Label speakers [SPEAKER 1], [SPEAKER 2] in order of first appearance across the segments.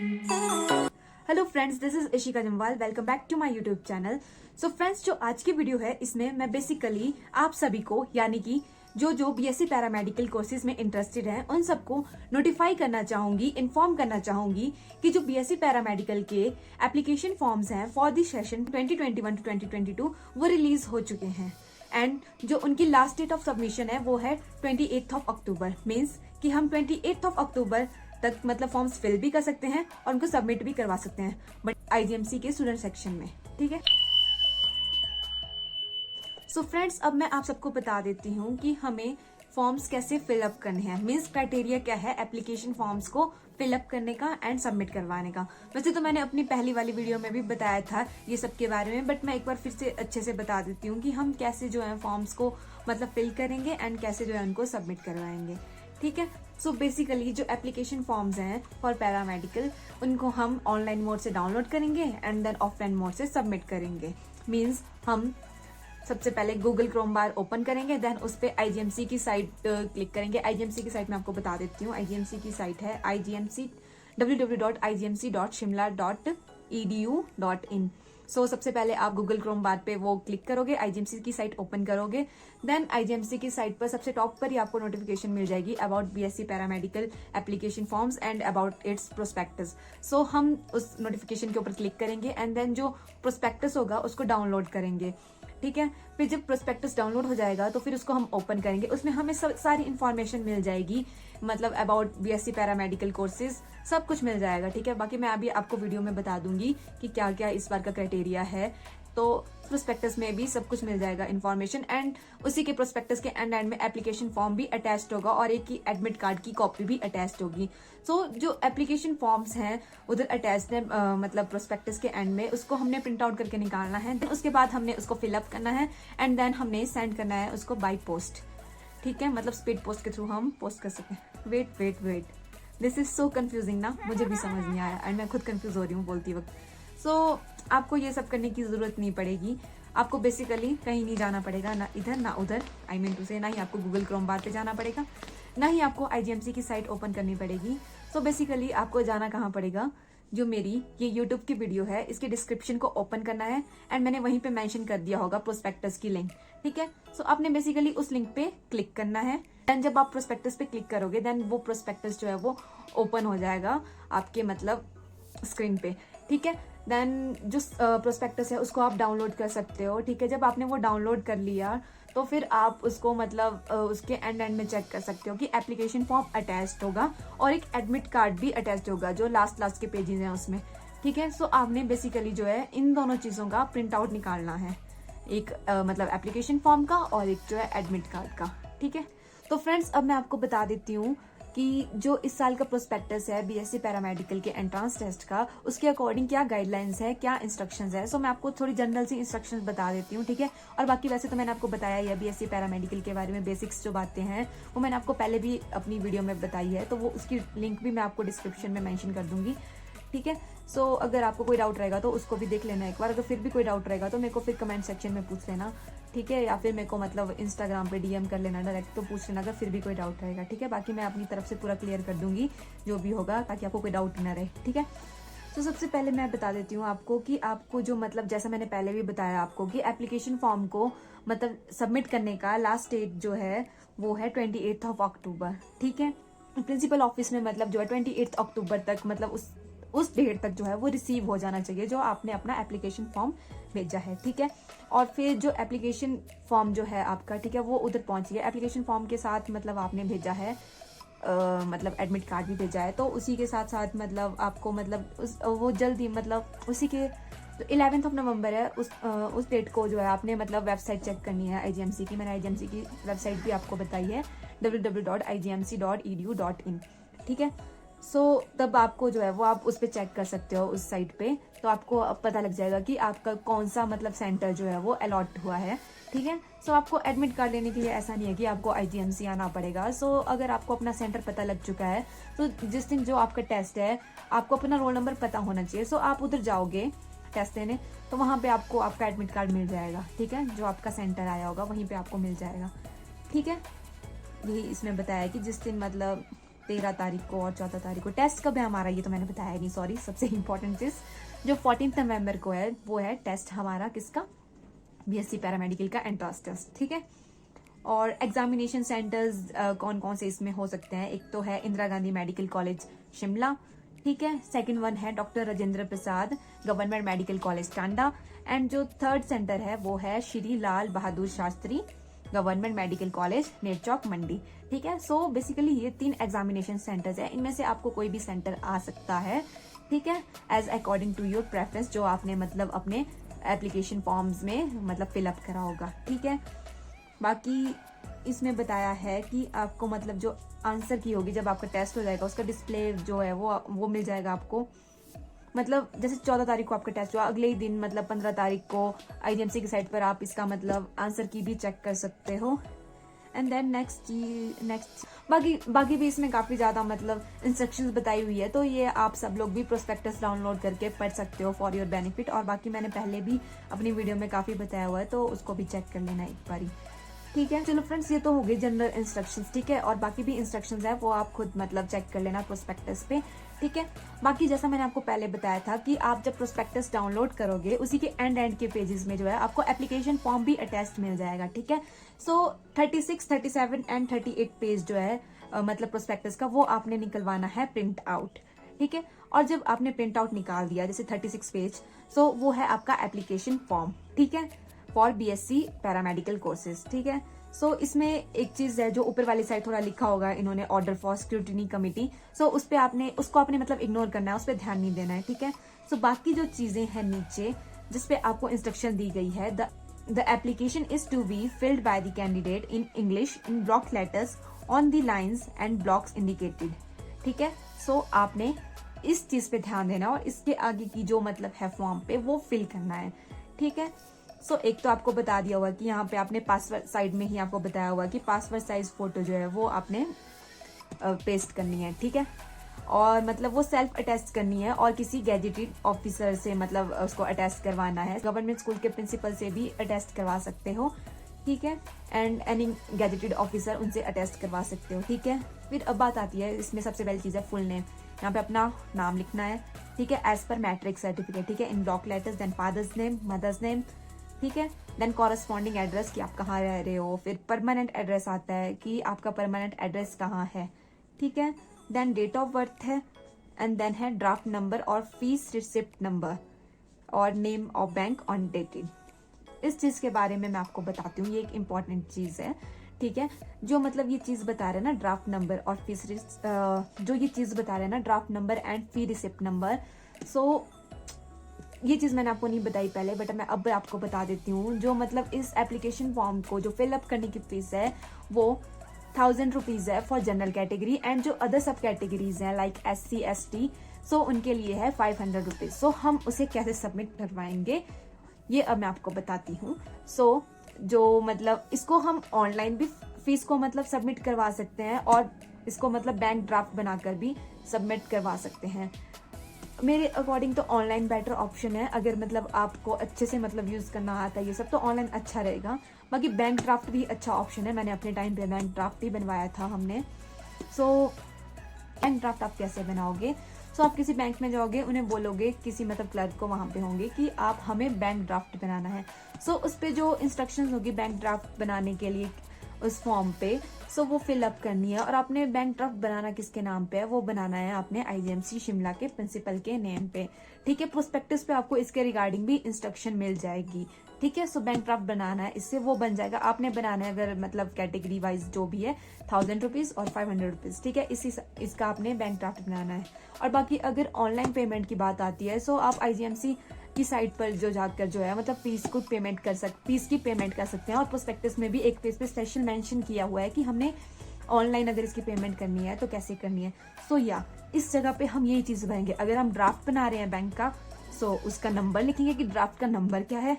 [SPEAKER 1] Hello friends, this is Ishika Jamwal. Welcome back to my YouTube channel. So friends, जो आज की video है इसमें मैं बेसिकली आप सभी को यानी कि जो बीएससी पैरामेडिकल कोर्सेज में इंटरेस्टेड हैं उन सबको नोटिफाई करना चाहूंगी, इन्फॉर्म करना चाहूंगी कि जो बीएससी पैरामेडिकल के एप्लीकेशन फॉर्म्स हैं फॉर द सेशन 2021 टू 2022 वो रिलीज हो चुके हैं एंड जो उनकी लास्ट डेट ऑफ सबमिशन है वो है 28 ऑफ अक्टूबर। मीन्स कि हम 28 ऑफ अक्टूबर तक मतलब फॉर्म्स फिल भी कर सकते हैं और उनको सबमिट भी करवा सकते हैं, बट आईजीएमसी के स्टूडेंट सेक्शन में। ठीक है। सो फ्रेंड्स, अब मैं आप सबको बता देती हूँ कि हमें फॉर्म्स कैसे फिलअप करने हैं। मीन्स क्राइटेरिया क्या है एप्लीकेशन फॉर्म्स को फिलअप करने का एंड सबमिट करवाने का। वैसे तो मैंने अपनी पहली वाली वीडियो में भी बताया था ये सब के बारे में, बट मैं एक बार फिर से अच्छे से बता देती हूँ कि हम कैसे जो है फॉर्म्स को मतलब फिल करेंगे एंड कैसे जो है उनको सबमिट करवाएंगे। ठीक है। सो बेसिकली जो एप्लीकेशन फॉर्म्स हैं फॉर पैरामेडिकल उनको हम ऑनलाइन मोड से डाउनलोड करेंगे एंड देन ऑफलाइन मोड से सबमिट करेंगे। मीन्स हम सबसे पहले गूगल क्रोम बार ओपन करेंगे, देन उस पर आईजीएमसी की साइट क्लिक करेंगे। आईजीएमसी की साइट मैं आपको बता देती हूँ। आईजीएमसी की साइट है www.igmc.shimla.edu.in। सो सबसे पहले आप गूगल क्रोम बार पे वो क्लिक करोगे, आईजीएमसी की साइट ओपन करोगे, देन आईजीएमसी की साइट पर सबसे टॉप पर ही आपको नोटिफिकेशन मिल जाएगी about BSc paramedical application forms and about its prospectus. So हम उस नोटिफिकेशन के ऊपर क्लिक करेंगे एंड देन जो प्रोस्पेक्टस होगा उसको डाउनलोड करेंगे। ठीक है। फिर जब प्रोस्पेक्टस डाउनलोड हो जाएगा तो फिर उसको हम ओपन करेंगे। उसमें हमें सारी इन्फॉर्मेशन मिल जाएगी, मतलब अबाउट बीएससी पैरामेडिकल कोर्सेज सब कुछ मिल जाएगा। ठीक है। बाकी मैं अभी आपको वीडियो में बता दूंगी कि क्या क्या इस बार का क्राइटेरिया है। तो प्रोस्पेक्टस में भी सब कुछ मिल जाएगा इन्फॉर्मेशन एंड उसी के प्रोस्पेक्टस के एंड में एप्लीकेशन फॉर्म भी अटैच्ड होगा और एक की एडमिट कार्ड की कॉपी भी अटैच्ड होगी। सो जो एप्लीकेशन फॉर्म्स हैं उधर अटैच्ड है मतलब प्रोस्पेक्टस के एंड में, उसको हमने प्रिंट आउट करके निकालना है। देन उसके बाद हमने उसको फिलअप करना है एंड देन हमने सेंड करना है उसको बाई पोस्ट। ठीक है। मतलब स्पीड पोस्ट के थ्रू हम पोस्ट कर सकें। Wait this is so confusing ना, मुझे भी समझ नहीं आया एंड मैं खुद कंफ्यूज हो रही हूँ बोलती वक्त। सो आपको ये सब करने की जरूरत नहीं पड़ेगी। आपको बेसिकली कहीं नहीं जाना पड़ेगा, ना इधर ना उधर। आई मीन टू से ना ही आपको गूगल क्रोम बार पे जाना पड़ेगा, ना ही आपको आईजीएमसी की साइट ओपन करनी पड़ेगी। सो बेसिकली आपको जाना कहाँ पड़ेगा, जो मेरी ये यूट्यूब की वीडियो है इसके डिस्क्रिप्शन को ओपन करना है एंड मैंने वहीं पे मेंशन कर दिया होगा प्रोस्पेक्टस की लिंक। ठीक है। सो आपने बेसिकली उस लिंक पे क्लिक करना है। देन जब आप प्रोस्पेक्टस पे क्लिक करोगे देन वो प्रोस्पेक्टस जो है वो ओपन हो जाएगा आपके मतलब स्क्रीन पे। ठीक है। देन जो प्रोस्पेक्टस है उसको आप डाउनलोड कर सकते हो। ठीक है। जब आपने वो डाउनलोड कर लिया तो फिर आप उसको मतलब उसके एंड में चेक कर सकते हो कि एप्लीकेशन फॉर्म अटैच्ड होगा और एक एडमिट कार्ड भी अटैच्ड होगा जो लास्ट के पेजेस हैं उसमें। ठीक है। सो आपने बेसिकली जो है इन दोनों चीज़ों का प्रिंट आउट निकालना है, एक मतलब एप्लीकेशन फॉर्म का और एक जो है एडमिट कार्ड का। ठीक है। तो फ्रेंड्स, अब मैं आपको बता देती हूँ कि जो इस साल का प्रोस्पेक्टस है बीएससी पैरामेडिकल के एंट्रेंस टेस्ट का, उसके अकॉर्डिंग क्या गाइडलाइंस है, क्या इंस्ट्रक्शंस है। सो मैं आपको थोड़ी जनरल सी इंस्ट्रक्शंस बता देती हूँ। ठीक है। और बाकी वैसे तो मैंने आपको बताया ही है बीएससी पैरामेडिकल के बारे में, बेसिक्स जो बातें हैं वो मैंने आपको पहले भी अपनी वीडियो में बताई है, तो वो उसकी लिंक भी मैं आपको डिस्क्रिप्शन में मैंशन कर दूंगी। ठीक है। सो अगर आपको कोई डाउट रहेगा तो उसको भी देख लेना एक बार। अगर फिर भी कोई डाउट रहेगा तो मेरे को फिर कमेंट सेक्शन में पूछ लेना। ठीक है। या फिर मेरे को मतलब इंस्टाग्राम पे डीएम कर लेना डायरेक्ट, तो पूछ लेना अगर फिर भी कोई डाउट रहेगा। ठीक है। बाकी मैं अपनी तरफ से पूरा क्लियर कर दूंगी जो भी होगा, ताकि आपको कोई डाउट ना रहे। ठीक है। तो सबसे पहले मैं बता देती हूँ आपको कि आपको जो मतलब जैसा मैंने पहले भी बताया आपको कि एप्लीकेशन फॉर्म को मतलब सबमिट करने का लास्ट डेट जो है वो है 28 ऑफ अक्टूबर। ठीक है। प्रिंसिपल ऑफिस में मतलब जो है 28 अक्टूबर तक मतलब उस डेट तक जो है वो रिसीव हो जाना चाहिए जो आपने अपना एप्लीकेशन फॉर्म भेजा है। ठीक है। और फिर जो एप्लीकेशन फॉर्म जो है आपका, ठीक है, वो उधर पहुंच गया। एप्लीकेशन फॉर्म के साथ मतलब आपने भेजा है मतलब एडमिट कार्ड भी भेजा है, तो उसी के साथ साथ मतलब आपको मतलब वो जल्दी मतलब उसी के 11 ऑफ नवंबर है उस डेट को जो है आपने मतलब वेबसाइट चेक करनी है आईजीएमसी की। मैंने आईजीएमसी की वेबसाइट भी आपको बताई है www.igmc.edu.in। ठीक है। सो तब आपको जो है वो आप उस पर चेक कर सकते हो उस साइट पे, तो आपको पता लग जाएगा कि आपका कौन सा मतलब सेंटर जो है वो अलॉट हुआ है। ठीक है। सो आपको एडमिट कार्ड लेने के लिए ऐसा नहीं है कि आपको आईजीएमसी आना पड़ेगा। सो अगर आपको अपना सेंटर पता लग चुका है तो जिस दिन जो आपका टेस्ट है आपको अपना रोल नंबर पता होना चाहिए। सो आप उधर जाओगे टेस्ट देने तो वहाँ पे आपको आपका एडमिट कार्ड मिल जाएगा। ठीक है। जो आपका सेंटर आया होगा वहीं पे आपको मिल जाएगा। ठीक है। यही इसमें बताया कि जिस दिन मतलब 13 तारीख को और 14 तारीख को। टेस्ट कब है हमारा ये तो मैंने बताया नहीं, सॉरी। सबसे इम्पोर्टेंट चीज जो 14 नवंबर को है वो है टेस्ट हमारा किसका, बीएससी पैरामेडिकल का एंट्रेंस टेस्ट, ठीक है। और एग्जामिनेशन सेंटर्स कौन कौन से इसमें हो सकते हैं, एक तो है इंदिरा गांधी मेडिकल कॉलेज शिमला, ठीक है। सेकंड वन है doctor Rajendra Prasad government medical college Tanda, and जो थर्ड सेंटर है वो है Shri Lal Bahadur Shastri government medical college Nerchowk Mandi, ठीक है। सो बेसिकली ये 3 एग्जामिनेशन सेंटर्स है, इनमें से आपको कोई भी सेंटर आ सकता है, ठीक है, as according to your preference, जो आपने मतलब अपने एप्लीकेशन फॉर्म्स में मतलब फिलअप करा होगा, ठीक है। बाकी इसमें बताया है कि आपको मतलब जो आंसर की होगी जब आपका टेस्ट हो जाएगा उसका डिस्प्ले जो है वो मिल जाएगा आपको। मतलब जैसे 14 तारीख को आपका टेस्ट हुआ, अगले ही दिन मतलब 15 तारीख को आईजीएमसी की साइट पर आप इसका मतलब आंसर की भी चेक कर सकते हो। एंड देन नेक्स्ट बाकी भी इसमें काफी ज्यादा मतलब इंस्ट्रक्शंस बताई हुई है, तो ये आप सब लोग भी प्रोस्पेक्टस डाउनलोड करके पढ़ सकते हो फॉर योर बेनिफिट। और बाकी मैंने पहले भी अपनी वीडियो में काफी बताया हुआ है, तो उसको भी चेक कर लेना एक बारी, ठीक है। चलो फ्रेंड्स, ये तो हो गई जनरल इंस्ट्रक्शंस, ठीक है। और बाकी भी इंस्ट्रक्शंस है वो आप खुद मतलब चेक कर लेना प्रोस्पेक्टस पे, ठीक है। बाकी जैसा मैंने आपको पहले बताया था कि आप जब प्रोस्पेक्टस डाउनलोड करोगे उसी के एंड के पेजेस में जो है आपको एप्लीकेशन फॉर्म भी अटैच्ड मिल जाएगा, ठीक है। सो 36, 37 एंड 38 पेज जो है मतलब प्रोस्पेक्टस का वो आपने निकलवाना है प्रिंट आउट, ठीक है। और जब आपने प्रिंट आउट निकाल दिया जैसे 36 पेज, सो वो है आपका एप्लीकेशन फॉर्म, ठीक है, फॉर बीएससी पैरामेडिकल कोर्सेज, ठीक है। सो इसमें एक चीज है जो ऊपर वाली साइड थोड़ा लिखा होगा इन्होंने, ऑर्डर फॉर स्क्रूटिनी कमिटी, सो उस पे उसको आपने मतलब इग्नोर करना है, उस पर ध्यान नहीं देना है, ठीक है। सो बाकी जो चीजें हैं नीचे जिसपे आपको इंस्ट्रक्शन दी गई है, the application is to be filled by the candidate in English in block letters on the lines and blocks indicated, ठीक है। सो आपने इस चीज पे ध्यान देना और इसके आगे की जो मतलब है फॉर्म पे वो फिल करना है, ठीक है। सो एक तो आपको बता दिया हुआ कि यहाँ पे आपने पासवर्ड साइड में ही आपको बताया हुआ कि पासवर्ड साइज फोटो जो है वो आपने पेस्ट करनी है, ठीक है। और मतलब वो सेल्फ अटेस्ट करनी है और किसी गैजेटेड ऑफिसर से मतलब उसको अटेस्ट करवाना है। गवर्नमेंट स्कूल के प्रिंसिपल से भी अटेस्ट करवा सकते हो, ठीक है। एंड एनी गैजेटेड ऑफिसर उनसे अटेस्ट करवा सकते हो, ठीक है। फिर अब बात आती है इसमें सबसे पहली चीज है फुल नेम। यहाँ पे अपना नाम लिखना है, ठीक है, एज पर मैट्रिक सर्टिफिकेट, ठीक है, in block letters, then father's name, mother's name, ठीक है। देन कॉरेस्पॉन्डिंग एड्रेस कि आप कहाँ रह रहे हो, फिर परमानेंट एड्रेस आता है कि आपका परमानेंट एड्रेस कहाँ है, ठीक है। देन डेट ऑफ बर्थ है, एंड देन है ड्राफ्ट नंबर और फीस रिसिप्ट नंबर और name of bank on dated. इस चीज के बारे में मैं आपको बताती हूँ, ये एक इम्पॉर्टेंट चीज है, ठीक है। जो मतलब ये चीज बता रहे हैं ना ड्राफ्ट नंबर और फीस जो ये चीज बता रहे हैं ना draft number and fee receipt number, so ये चीज मैंने आपको नहीं बताई पहले, बट मैं अब आपको बता देती हूँ। जो मतलब इस एप्लीकेशन फॉर्म को जो फिलअप करने की फीस है वो 1000 रुपीज है फॉर जनरल कैटेगरी, एंड जो अदर सब कैटेगरीज हैं लाइक SC ST, सो उनके लिए है 500 रुपीज। सो हम उसे कैसे सबमिट करवाएंगे ये अब मैं आपको बताती हूँ। सो जो मतलब इसको हम ऑनलाइन भी फीस को मतलब सबमिट करवा सकते हैं और इसको मतलब बैंक ड्राफ्ट बनाकर भी सबमिट करवा सकते हैं। मेरे अकॉर्डिंग तो ऑनलाइन बेटर ऑप्शन है, अगर मतलब आपको अच्छे से मतलब यूज करना आता है ये सब तो ऑनलाइन अच्छा रहेगा। बाकी बैंक ड्राफ्ट भी अच्छा ऑप्शन है, मैंने अपने टाइम पे बैंक ड्राफ्ट ही बनवाया था हमने। सो बैंक ड्राफ्ट आप कैसे बनाओगे, सो आप किसी बैंक में जाओगे, उन्हें बोलोगे किसी मतलब क्लर्क को वहां पे होंगे कि आप हमें बैंक ड्राफ्ट बनाना है। सो उस पे जो इंस्ट्रक्शंस होगी बैंक ड्राफ्ट बनाने के लिए उस फॉर्म पे, सो वो फिलअप करनी है। और आपने बैंक ड्राफ्ट बनाना किसके नाम पे है, वो बनाना है आपने आईजीएमसी शिमला के प्रिंसिपल के नेम पे, ठीक है। प्रोस्पेक्टस पे आपको इसके रिगार्डिंग भी इंस्ट्रक्शन मिल जाएगी, ठीक है। सो बैंक ड्राफ्ट बनाना है, इससे वो बन जाएगा। आपने बनाना है अगर मतलब कैटेगरी वाइज जो भी है 1000 रुपीज और 500 रुपीज, ठीक है। इसका आपने बैंक ड्राफ्ट बनाना है। और बाकी अगर ऑनलाइन पेमेंट की बात आती है, सो आप आईजीएमसी की साइट पर जो जाकर जो है मतलब फीस की पेमेंट कर सकते हैं। और प्रोस्पेक्टस में भी एक पेज पे स्पेशल मेंशन किया हुआ है कि हमने ऑनलाइन अगर इसकी पेमेंट करनी है तो कैसे करनी है। सो या इस जगह पे हम यही चीज भरेंगे, अगर हम ड्राफ्ट बना रहे हैं बैंक का, सो उसका नंबर लिखेंगे कि ड्राफ्ट का नंबर क्या है।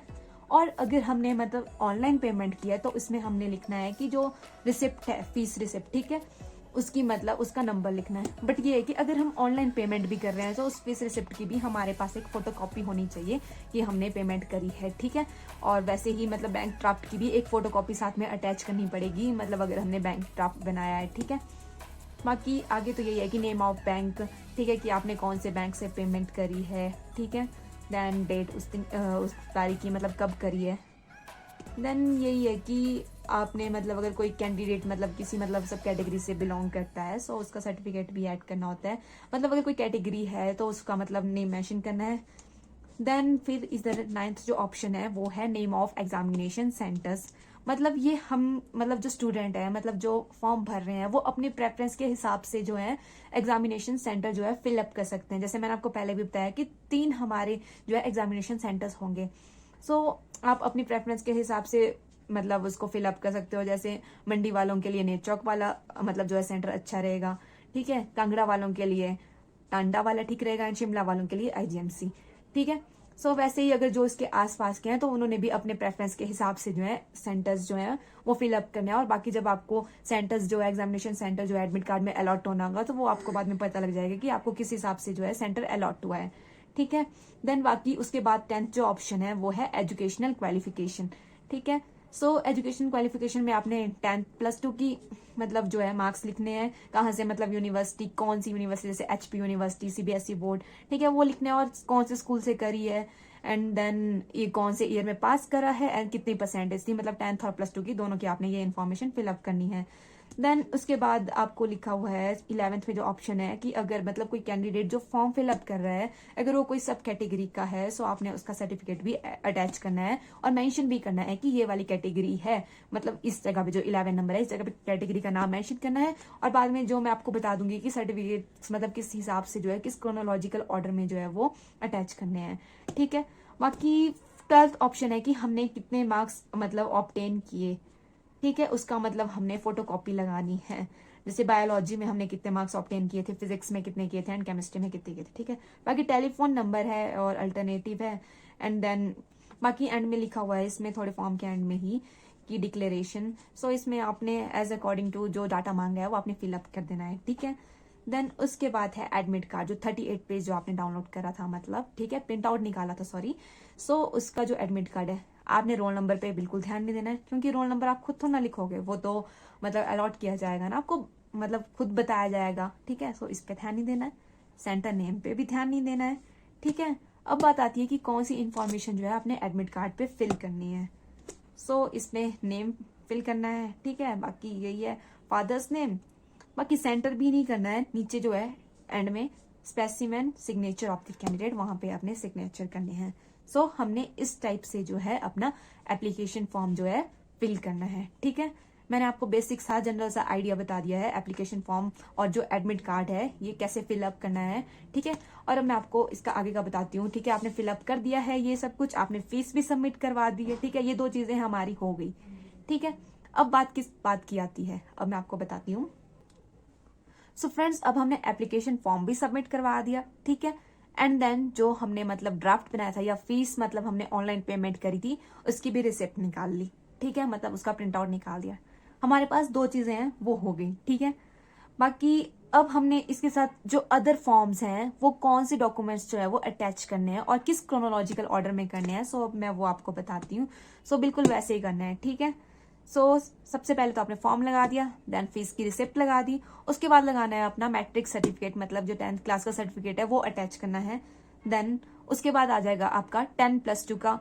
[SPEAKER 1] और अगर हमने मतलब ऑनलाइन पेमेंट किया है तो इसमें हमने लिखना है कि जो रिसिप्ट है, फीस रिसिप्ट, ठीक है, उसकी मतलब उसका नंबर लिखना है। बट ये है कि अगर हम ऑनलाइन पेमेंट भी कर रहे हैं तो उस फीस रिसिप्ट की भी हमारे पास एक फोटोकॉपी होनी चाहिए कि हमने पेमेंट करी है, ठीक है। और वैसे ही मतलब बैंक ड्राफ्ट की भी एक फोटोकॉपी साथ में अटैच करनी पड़ेगी, मतलब अगर हमने बैंक ड्राफ्ट बनाया है, ठीक है। बाकी आगे तो यही है कि नेम ऑफ बैंक, ठीक है, कि आपने कौन से बैंक से पेमेंट करी है, ठीक है। देन डेट, उस दिन उस तारीख की मतलब कब करी है। देन यही है कि आपने मतलब अगर कोई कैंडिडेट मतलब किसी मतलब सब कैटेगरी से बिलोंग करता है, सो उसका सर्टिफिकेट भी ऐड करना होता है। मतलब अगर कोई कैटेगरी है तो उसका मतलब नेम मेंशन करना है। देन फिर इधर 9th जो ऑप्शन है वो है नेम ऑफ एग्जामिनेशन सेंटर्स। मतलब ये हम मतलब जो स्टूडेंट है मतलब जो फॉर्म भर रहे हैं वो अपनी प्रेफरेंस के हिसाब से जो है एग्जामिनेशन सेंटर जो है फिलअप कर सकते हैं। जैसे मैंने आपको पहले भी बताया कि 3 हमारे जो है एग्जामिनेशन सेंटर्स होंगे। सो आप अपनी प्रेफरेंस के हिसाब से मतलब उसको फिलअप कर सकते हो। जैसे मंडी वालों के लिए नेक चौक वाला मतलब जो है सेंटर अच्छा रहेगा, ठीक है। कांगड़ा वालों के लिए टांडा वाला ठीक रहेगा, एंड शिमला वालों के लिए आईजीएमसी, ठीक है। सो वैसे ही अगर जो इसके आसपास के हैं तो उन्होंने भी अपने प्रेफरेंस के हिसाब से जो है सेंटर्स जो है वो फिलअप करने हैं। और बाकी जब आपको सेंटर्स जो है एग्जामिनेशन सेंटर जो है एडमिट कार्ड में अलॉट होना होगा तो वो आपको बाद में पता लग जाएगा कि आपको किस हिसाब से जो है सेंटर अलॉट हुआ है, ठीक है। देन बाकी उसके बाद 10th जो ऑप्शन है वो है एजुकेशनल क्वालिफिकेशन, ठीक है। सो एजुकेशन क्वालिफिकेशन में आपने 10th +2 की मतलब जो है मार्क्स लिखने हैं, कहाँ से मतलब यूनिवर्सिटी, कौन सी यूनिवर्सिटी, जैसे एचपी यूनिवर्सिटी, सीबीएसई बोर्ड, ठीक है, वो लिखने हैं, और कौन से स्कूल से करी है, एंड देन ये कौन से ईयर में पास करा है, एंड कितनी परसेंटेज थी, मतलब 10th और +2 की दोनों की आपने ये इन्फॉर्मेशन फिलअप करनी है। देन उसके बाद आपको लिखा हुआ है 11th में जो ऑप्शन है कि अगर मतलब कोई कैंडिडेट जो फॉर्म फिलअप कर रहा है अगर वो कोई सब कैटेगरी का है, सो आपने उसका सर्टिफिकेट भी अटैच करना है और मेंशन भी करना है कि ये वाली कैटेगरी है। मतलब इस जगह पे जो 11 नंबर है इस जगह पे कैटेगरी का नाम मेंशन करना है। और बाद में जो मैं आपको बता दूंगी कि सर्टिफिकेट मतलब किस हिसाब से जो है किस क्रोनोलॉजिकल ऑर्डर में जो है वो अटैच करने हैं, ठीक है। बाकी 12th ऑप्शन है कि हमने कितने मार्क्स मतलब ऑब्टेन किए, ठीक है, उसका मतलब हमने फोटोकॉपी लगानी है। जैसे बायोलॉजी में हमने कितने मार्क्स ऑब्टेन किए थे, फिजिक्स में कितने किए थे, एंड केमिस्ट्री में कितने किए थे, ठीक है। बाकी टेलीफोन नंबर है और अल्टरनेटिव है। एंड देन बाकी एंड में लिखा हुआ है इसमें थोड़े फॉर्म के एंड में ही कि डिक्लेरेशन। सो इसमें आपने एज अकॉर्डिंग टू जो डाटा मांगा है वो आपने फिलअप कर देना है, ठीक है। देन उसके बाद है एडमिट कार्ड, जो 38 पेज जो आपने डाउनलोड करा था मतलब, ठीक है, प्रिंट आउट निकाला था, सॉरी। सो उसका जो एडमिट कार्ड है आपने रोल नंबर पे बिल्कुल ध्यान नहीं देना है, क्योंकि रोल नंबर आप खुद तो ना लिखोगे, वो तो मतलब अलॉट किया जाएगा ना आपको, मतलब खुद बताया जाएगा, ठीक है। सो इस पे ध्यान नहीं देना है। सेंटर नेम पे भी ध्यान नहीं देना है, ठीक है। अब बात आती है कि कौन सी इंफॉर्मेशन जो है आपने एडमिट कार्ड पे फिल करनी है। सो इसमें नेम फिल करना है, ठीक है। बाकी यही है, फादर्स नेम। बाकी सेंटर भी नहीं करना है, नीचे जो है एंड में specimen signature of the candidate, वहां पे आपने सिग्नेचर करने हैं। सो हमने इस टाइप से जो है अपना एप्लीकेशन फॉर्म जो है फिल करना है, ठीक है। मैंने आपको बेसिक सा जनरल सा आइडिया बता दिया है एप्लीकेशन फॉर्म और जो एडमिट कार्ड है ये कैसे फिलअप करना है, ठीक है। और अब मैं आपको इसका आगे का बताती हूँ, ठीक है। आपने फिलअप कर दिया है ये सब कुछ, आपने फीस भी सबमिट करवा दी है, ठीक है। ये 2 चीजें हमारी हो गई, ठीक है। अब बात किस बात की आती है, अब मैं आपको बताती हूँ। सो फ्रेंड्स, अब हमने एप्लीकेशन फॉर्म भी सबमिट करवा दिया, ठीक है। एंड देन जो हमने मतलब ड्राफ्ट बनाया था या फीस मतलब हमने ऑनलाइन पेमेंट करी थी उसकी भी रिसिप्ट निकाल ली, ठीक है, मतलब उसका प्रिंट आउट निकाल दिया। हमारे पास 2 चीजें हैं वो हो गई, ठीक है। बाकी अब हमने इसके साथ जो अदर फॉर्म्स हैं वो कौन से डॉक्यूमेंट्स जो है वो अटैच करने हैं और किस क्रोनोलॉजिकल ऑर्डर में करने हैं। सो अब मैं वो आपको बताती हूँ। सो बिल्कुल वैसे ही करना है, ठीक है। सो सबसे पहले तो आपने फॉर्म लगा दिया, देन फीस की रिसिप्ट लगा दी, उसके बाद लगाना है अपना मैट्रिक सर्टिफिकेट, मतलब जो 10th क्लास का सर्टिफिकेट है वो अटैच करना है। देन उसके बाद आ जाएगा आपका 10+2 का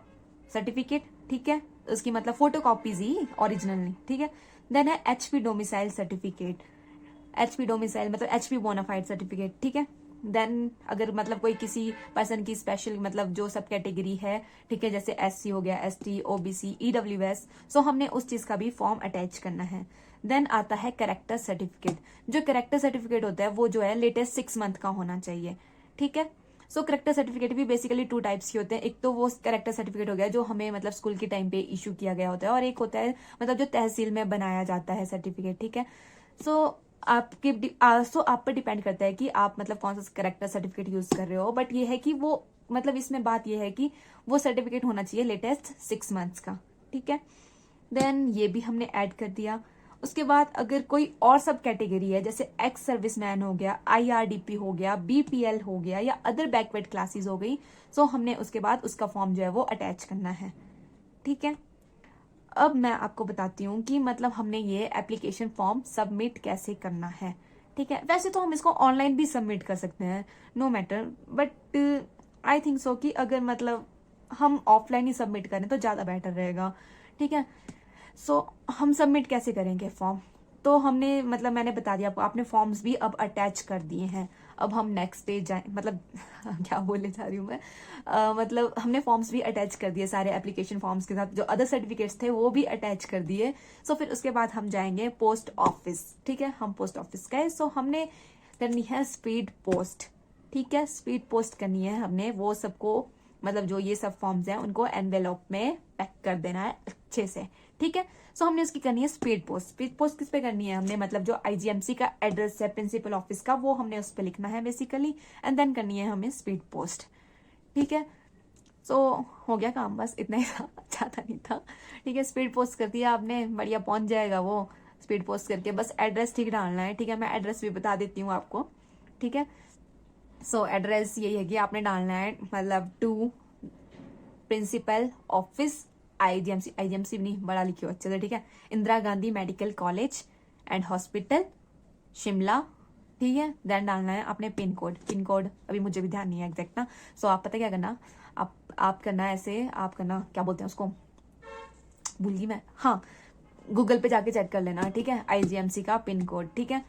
[SPEAKER 1] सर्टिफिकेट, ठीक है, उसकी मतलब फोटो कॉपीज ही, ओरिजिनल नहीं, ठीक है। देन है HP domicile certificate, HP domicile मतलब एचपी बोनाफाइड सर्टिफिकेट, ठीक है। देन अगर मतलब कोई किसी पर्सन की स्पेशल मतलब जो सब कैटेगरी है, ठीक है, जैसे एससी हो गया, एसटी, ओबीसी, ईडब्ल्यूएस, सो हमने उस चीज का भी फॉर्म अटैच करना है। देन आता है कैरेक्टर सर्टिफिकेट। जो कैरेक्टर सर्टिफिकेट होता है वो जो है लेटेस्ट 6 मंथ का होना चाहिए, ठीक है। सो कैरेक्टर सर्टिफिकेट भी बेसिकली 2 टाइप्स के होते हैं। एक तो वो कैरेक्टर सर्टिफिकेट हो गया जो हमें मतलब स्कूल के टाइम पे इशू किया गया होता है, और एक होता है मतलब जो तहसील में बनाया जाता है सर्टिफिकेट, ठीक है। सो सो आप पर डिपेंड करता है कि आप मतलब कौन सा कैरेक्टर सर्टिफिकेट यूज कर रहे हो, बट ये है कि वो मतलब इसमें बात ये है कि वो सर्टिफिकेट होना चाहिए लेटेस्ट 6 मंथ्स का, ठीक है। देन ये भी हमने ऐड कर दिया। उसके बाद अगर कोई और सब कैटेगरी है, जैसे एक्स सर्विसमैन हो गया, आईआरडीपी हो गया, बीपीएल हो गया, या अदर बैकवर्ड क्लासेस हो गई, सो हमने उसके बाद उसका फॉर्म जो है वो अटैच करना है, ठीक है। अब मैं आपको बताती हूँ कि मतलब हमने ये एप्लीकेशन फॉर्म सबमिट कैसे करना है, ठीक है। वैसे तो हम इसको ऑनलाइन भी सबमिट कर सकते हैं, no matter, but I think so कि अगर मतलब हम ऑफलाइन ही सबमिट करें तो ज़्यादा बेटर रहेगा, ठीक है। सो हम सबमिट कैसे करेंगे फॉर्म, तो हमने मतलब मैंने बता दिया आपको, आपने फॉर्म्स भी अब अटैच कर दिए हैं। अब हम नेक्स्ट पेज जाए, मतलब क्या बोलने जा रही हूँ मैं, मतलब हमने फॉर्म्स भी अटैच कर दिए सारे एप्लीकेशन फॉर्म्स के साथ, जो अदर सर्टिफिकेट्स थे वो भी अटैच कर दिए। सो फिर उसके बाद हम जाएंगे पोस्ट ऑफिस, ठीक है। हम पोस्ट ऑफिस गए, सो हमने करनी है स्पीड पोस्ट, ठीक है। स्पीड पोस्ट करनी है हमने, वो सबको मतलब जो ये सब फॉर्म्स हैं उनको एनवेलप में पैक कर देना है अच्छे से, ठीक है। सो हमने उसकी करनी है स्पीड पोस्ट। स्पीड पोस्ट किस पे करनी है हमने, मतलब जो आईजीएमसी का एड्रेस है प्रिंसिपल ऑफिस का, वो हमने उस पर लिखना है बेसिकली, एंड देन करनी है हमें स्पीड पोस्ट, ठीक है। सो हो गया काम, बस इतना ही था, ज्यादा नहीं था, ठीक है। स्पीड पोस्ट कर दिया आपने, बढ़िया पहुंच जाएगा वो। स्पीड पोस्ट करके बस एड्रेस ठीक डालना है, ठीक है। मैं एड्रेस भी बता देती हूँ आपको, ठीक है। सो एड्रेस यही है कि आपने डालना है मतलब to principal office IGMC, IGMC नहीं बड़ा लिखियो अच्छे से, ठीक है। Indira Gandhi medical college and hospital Shimla, ठीक है। देन डालना है आपने पिन कोड, पिन कोड अभी मुझे भी ध्यान नहीं है एग्जैक्ट ना। सो आप पता क्या करना, आप करना ऐसे, आप करना क्या बोलते हैं उसको, भूल गई मैं, हाँ, गूगल पे जाके चेक कर लेना, ठीक है, आईजीएमसी का पिन कोड, ठीक है।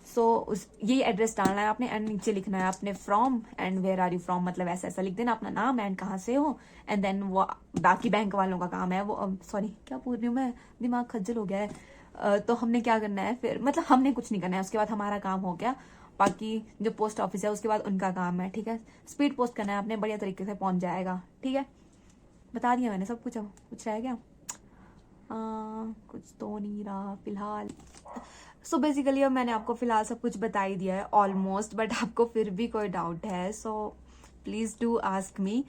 [SPEAKER 1] सो उस यही एड्रेस डालना है आपने, एंड नीचे लिखना है आपने from and where are you from, मतलब ऐसा ऐसा लिख देना अपना नाम एंड कहाँ से हो, एंड देन वो बाकी बैंक वालों का काम है वो, सॉरी क्या बोल रही हूँ मैं, दिमाग खज्जल हो गया है। तो हमने क्या करना है फिर, मतलब हमने कुछ नहीं करना है, उसके बाद हमारा काम हो गया, बाकी जो पोस्ट ऑफिस है उसके बाद उनका काम है, ठीक है। स्पीड पोस्ट करना है आपने, बढ़िया तरीके से पहुंच जाएगा, ठीक है। बता दिया मैंने सब कुछ, अब कुछ रह गया कुछ तो नहीं रहा फिलहाल। सो बेसिकली अब मैंने आपको फिलहाल सब कुछ बता ही दिया है ऑलमोस्ट, बट आपको फिर भी कोई डाउट है so please do ask me,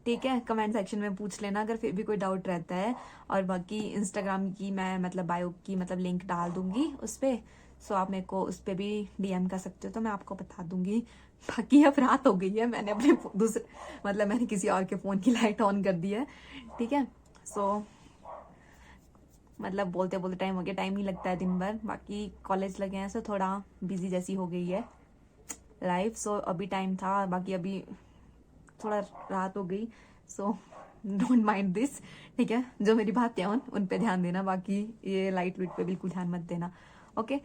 [SPEAKER 1] ठीक है। कमेंट सेक्शन में पूछ लेना अगर फिर भी कोई डाउट रहता है। और बाकी इंस्टाग्राम की मैं मतलब बायो की मतलब लिंक डाल दूंगी उस पर, सो आप मेरे को उस पर भी डीएम कर सकते हो, तो मैं आपको बता दूंगी। बाकी अब रात हो गई है, मैंने अपने दूसरे मतलब मैंने किसी और के फोन की लाइट ऑन कर दी है, ठीक है। सो मतलब बोलते बोलते टाइम हो गया, टाइम नहीं लगता है दिन भर, बाकी कॉलेज लगे हैं, सो थोड़ा बिजी जैसी हो गई है लाइफ। सो अभी टाइम था, बाकी अभी थोड़ा रात हो गई, सो डोंट माइंड दिस, ठीक है। जो मेरी बातें हैं उन पे ध्यान देना, बाकी ये लाइट वेट पे बिल्कुल ध्यान मत देना, ओके।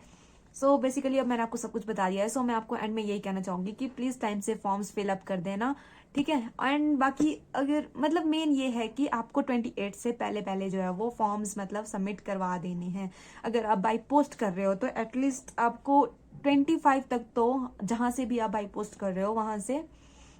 [SPEAKER 1] सो बेसिकली अब मैंने आपको सब कुछ बता दिया है, सो मैं आपको एंड में यही कहना चाहूंगी कि प्लीज टाइम से फॉर्म्स फिलअप कर देना, ठीक है। एंड बाकी अगर मतलब मेन ये है कि आपको 28 से पहले पहले जो है वो फॉर्म्स मतलब सबमिट करवा देने हैं। अगर आप बाई पोस्ट कर रहे हो तो एटलीस्ट आपको 25 तक तो जहां से भी आप बाई पोस्ट कर रहे हो वहां से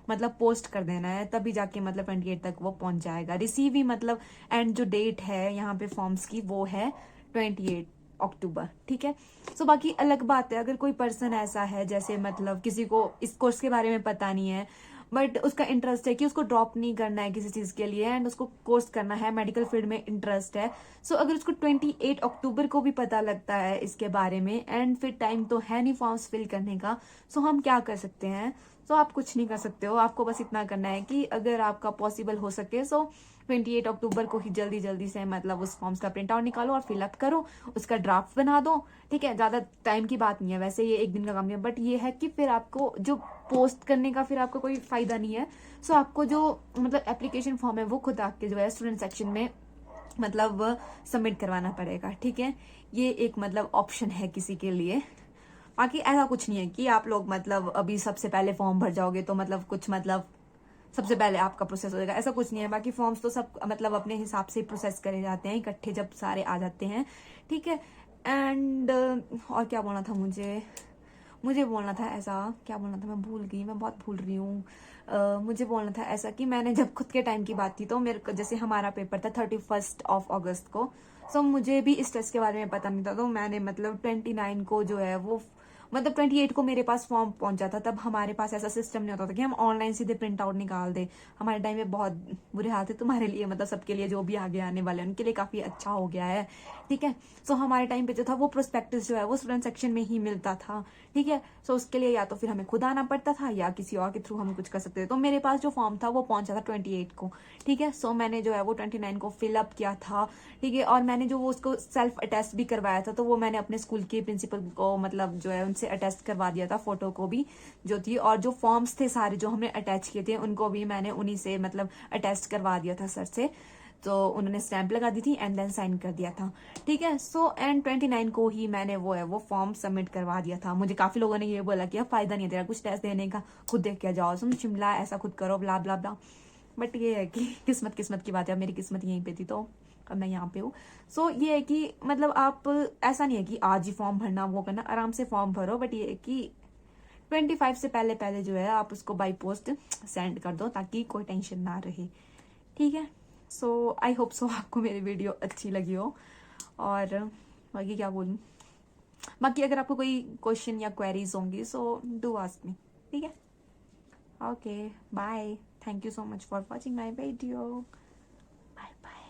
[SPEAKER 1] मतलब पोस्ट कर देना है, तभी जाके मतलब 28 तक वो पहुंच जाएगा। रिसीव ही मतलब एंड जो डेट है यहाँ पे फॉर्म्स की वो है 28 अक्टूबर, ठीक है। सो बाकी अलग बात है अगर कोई पर्सन ऐसा है जैसे मतलब किसी को इस कोर्स के बारे में पता नहीं है, बट उसका इंटरेस्ट है कि उसको ड्रॉप नहीं करना है किसी चीज के लिए एंड उसको कोर्स करना है, मेडिकल फील्ड में इंटरेस्ट है। सो अगर उसको 28 अक्टूबर को भी पता लगता है इसके बारे में एंड फिर टाइम तो है नहीं फॉर्म्स फिल करने का, सो हम क्या कर सकते हैं, सो आप कुछ नहीं कर सकते हो। आपको बस इतना करना है कि अगर आपका पॉसिबल हो सके सो 28 अक्टूबर को ही जल्दी जल्दी से मतलब उस फॉर्म्स का प्रिंट आउट निकालो और फिलअप करो, उसका ड्राफ्ट बना दो, ठीक है। ज्यादा टाइम की बात नहीं है, वैसे ये एक दिन का काम नहीं है, बट ये है कि फिर आपको जो पोस्ट करने का फिर आपको कोई फायदा नहीं है। सो आपको जो मतलब एप्लीकेशन फॉर्म है वो खुद आके जो है स्टूडेंट सेक्शन में मतलब सबमिट करवाना पड़ेगा, ठीक है। ये एक मतलब ऑप्शन है किसी के लिए, बाकी ऐसा कुछ नहीं है कि आप लोग मतलब अभी सबसे पहले फॉर्म भर जाओगे तो मतलब कुछ मतलब सबसे पहले आपका प्रोसेस हो जाएगा, ऐसा कुछ नहीं है। बाकी फॉर्म्स तो सब मतलब अपने हिसाब से प्रोसेस करे जाते हैं इकट्ठे जब सारे आ जाते हैं, ठीक है। एंड और क्या बोलना था मुझे बोलना था ऐसा, क्या बोलना था मैं भूल गई, मैं बहुत भूल रही हूँ। मुझे बोलना था ऐसा कि मैंने जब खुद के टाइम की बात थी तो मेरे को जैसे हमारा पेपर था 31 अगस्त को, सो मुझे भी इस टेस्ट के बारे में पता नहीं था, तो मैंने मतलब 29 को जो है वो मतलब 28 को मेरे पास फॉर्म पहुंचा था। तब हमारे पास ऐसा सिस्टम नहीं होता था कि हम ऑनलाइन सीधे प्रिंट आउट निकाल दे, हमारे टाइम में बहुत बुरे हाल थे। तुम्हारे लिए मतलब सबके लिए जो भी आगे आने वाले हैं उनके लिए काफी अच्छा हो गया है, ठीक है। सो हमारे टाइम पे जो था वो प्रोस्पेक्टस जो है वो स्टूडेंट सेक्शन में ही मिलता था, ठीक है। सो उसके लिए या तो फिर हमें खुद आना पड़ता था या किसी और के थ्रू हम कुछ कर सकते थे। तो मेरे पास जो फॉर्म था वो पहुंचा था 28 को, ठीक है। सो मैंने जो है वो 29 को फिलअप किया था, ठीक है। और मैंने जो वो उसको सेल्फ अटेस्ट भी करवाया था, तो वो मैंने अपने स्कूल के प्रिंसिपल को मतलब जो है उनसे अटेस्ट करवा दिया था, फोटो को भी जो थी, और जो फॉर्म्स थे सारे जो हमने अटैच किए थे उनको भी मैंने उन्हीं से मतलब अटेस्ट करवा दिया था सर से। तो उन्होंने स्टैंप लगा दी थी एंड देन साइन कर दिया था, ठीक है। सो एंड 29 को ही मैंने वो है वो फॉर्म सबमिट करवा दिया था। मुझे काफी लोगों ने ये बोला कि अब फायदा नहीं है तेरा कुछ टेस्ट देने का, खुद देख के जाओ, तुम शिमला ऐसा खुद करो, ब्ला ब्ला ब्ला। बट ये है कि किस्मत की बात है, मेरी किस्मत यहीं पे थी तो अब मैं यहाँ पे हूँ। सो ये है कि मतलब आप ऐसा नहीं है कि आज ही फॉर्म भरना वो करना, आराम से फॉर्म भरो। बट ये है कि 25 से पहले पहले जो है आप उसको बाई पोस्ट सेंड कर दो ताकि कोई टेंशन ना रहे, ठीक है। सो आई होप सो आपको मेरी वीडियो अच्छी लगी हो। और बाकी क्या बोलूँ, बाकी अगर आपको कोई क्वेश्चन या क्वेरीज होंगी सो डू आस्क मी, ठीक है। Okay bye, thank you so much for watching my video, bye bye.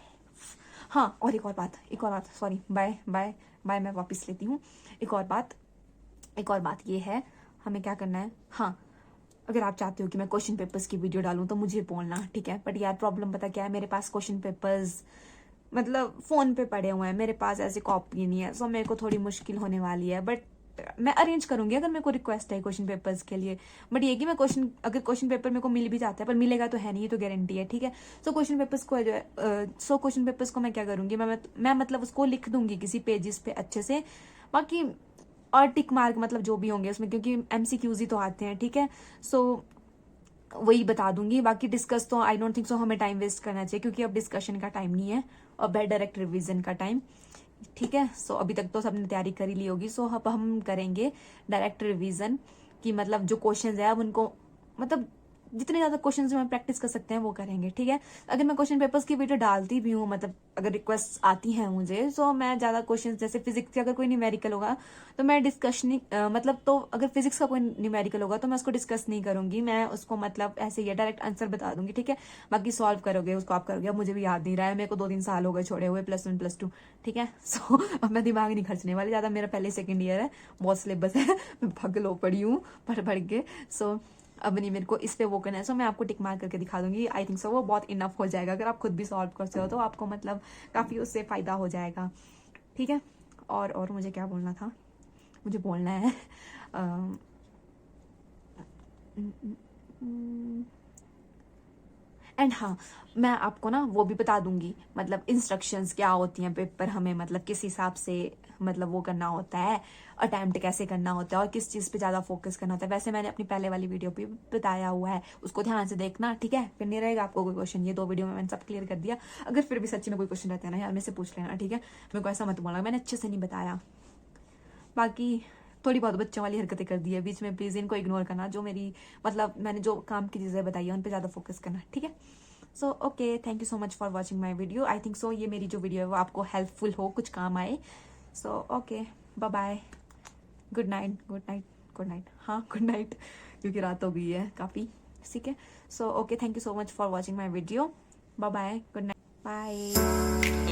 [SPEAKER 1] हाँ और एक और बात सॉरी, बाय बाय बाय, मैं वापस लेती हूँ। एक और बात ये है, हमें क्या करना है, हाँ अगर आप चाहते हो कि मैं क्वेश्चन पेपर्स की वीडियो डालूं तो मुझे बोलना, ठीक है। बट यार प्रॉब्लम पता क्या है, मेरे पास क्वेश्चन पेपर्स मतलब फोन पे पड़े हुए हैं, मेरे पास ऐसी कॉपी नहीं है। सो मेरे को थोड़ी मुश्किल होने वाली है। बट मैं अरेंज करूंगी अगर मेरे को रिक्वेस्ट है क्वेश्चन पेपर्स के लिए। बट ये कि मैं अगर क्वेश्चन पेपर मेरे को मिल भी जाता है, पर मिलेगा तो है नहीं, ये तो गारंटी है, ठीक है। सो क्वेश्चन पेपर्स को जो है क्वेश्चन पेपर्स को मैं क्या करूंगी, मैं मतलब उसको लिख दूंगी किसी पेजेस पे अच्छे से, बाकी और टिक मार्क मतलब जो भी होंगे उसमें, क्योंकि MCQs ही तो आते हैं, ठीक है। सो वही बता दूंगी। बाकी डिस्कस तो आई डोंट थिंक सो हमें टाइम वेस्ट करना चाहिए, क्योंकि अब डिस्कशन का टाइम नहीं है, अब है डायरेक्ट रिवीजन का टाइम, ठीक है। सो अभी तक तो सबने तैयारी कर ही ली होगी। सो अब हम करेंगे डायरेक्ट रिवीजन की, मतलब जो क्वेश्चंस है अब उनको मतलब जितने ज्यादा क्वेश्चंस जो हम प्रैक्टिस कर सकते हैं वो करेंगे, ठीक है। अगर मैं क्वेश्चन पेपर्स की वीडियो डालती भी हूँ, मतलब अगर रिक्वेस्ट आती है मुझे, सो मैं ज्यादा क्वेश्चंस जैसे फिजिक्स का अगर कोई न्यूमेरिकल होगा तो मैं डिस्कस नहीं मतलब, तो अगर फिजिक्स का कोई न्यूमेरिकल होगा तो मैं उसको डिस्कस नहीं करूंगी, मैं उसको मतलब ऐसे ही डायरेक्ट आंसर बता दूंगी, ठीक है। बाकी सॉल्व करोगे उसको आप करोगे, अब मुझे भी याद नहीं रहा है, मेरे को 2-3 साल हो गए छोड़े हुए +1 +2, ठीक है। सो अब मैं दिमाग नहीं खर्चने वाली ज्यादा, मेरा पहले 2nd ईयर है, बहुत सिलेबस है, मैं भगलो पड़ी हूँ पढ़ के। सो अब नहीं मेरे को इस पे वो करना है। सो मैं आपको टिक मार्क करके दिखा दूंगी, आई थिंक सो वो बहुत इनफ हो जाएगा। अगर आप खुद भी सॉल्व करते हो तो आपको मतलब काफी उससे फायदा हो जाएगा, ठीक है। और मुझे क्या बोलना था, मुझे बोलना है एंड हाँ मैं आपको ना वो भी बता दूंगी, मतलब इंस्ट्रक्शंस क्या होती हैं पेपर, हमें मतलब किस हिसाब से मतलब वो करना होता है, अटेम्प्ट कैसे करना होता है और किस चीज पे ज्यादा फोकस करना होता है। वैसे मैंने अपनी पहले वाली वीडियो पे बताया हुआ है, उसको ध्यान से देखना, ठीक है। फिर नहीं रहेगा आपको कोई क्वेश्चन, ये 2 वीडियो में मैंने सब क्लियर कर दिया। अगर फिर भी सच्ची में कोई क्वेश्चन रहता है ना यार, मेरे से पूछ लेना, ठीक है। मेरे को ऐसा मत बोलना मैंने अच्छे से नहीं बताया। बाकी थोड़ी बहुत बच्चों वाली हरकतें कर दी है बीच में, प्लीज इनको इग्नोर करना। जो मेरी मतलब मैंने जो काम की चीजें बताई है उन पे ज्यादा फोकस करना, ठीक है। So okay, thank you so much for watching my video. I think सो ये मेरी जो वीडियो है वो आपको हेल्पफुल हो, कुछ काम आए। So okay bye bye, good night good night good night, हाँ गुड नाइट, क्योंकि रात हो गई है काफी, ठीक है। So okay, thank you so much for watching my video, bye bye, good night, bye.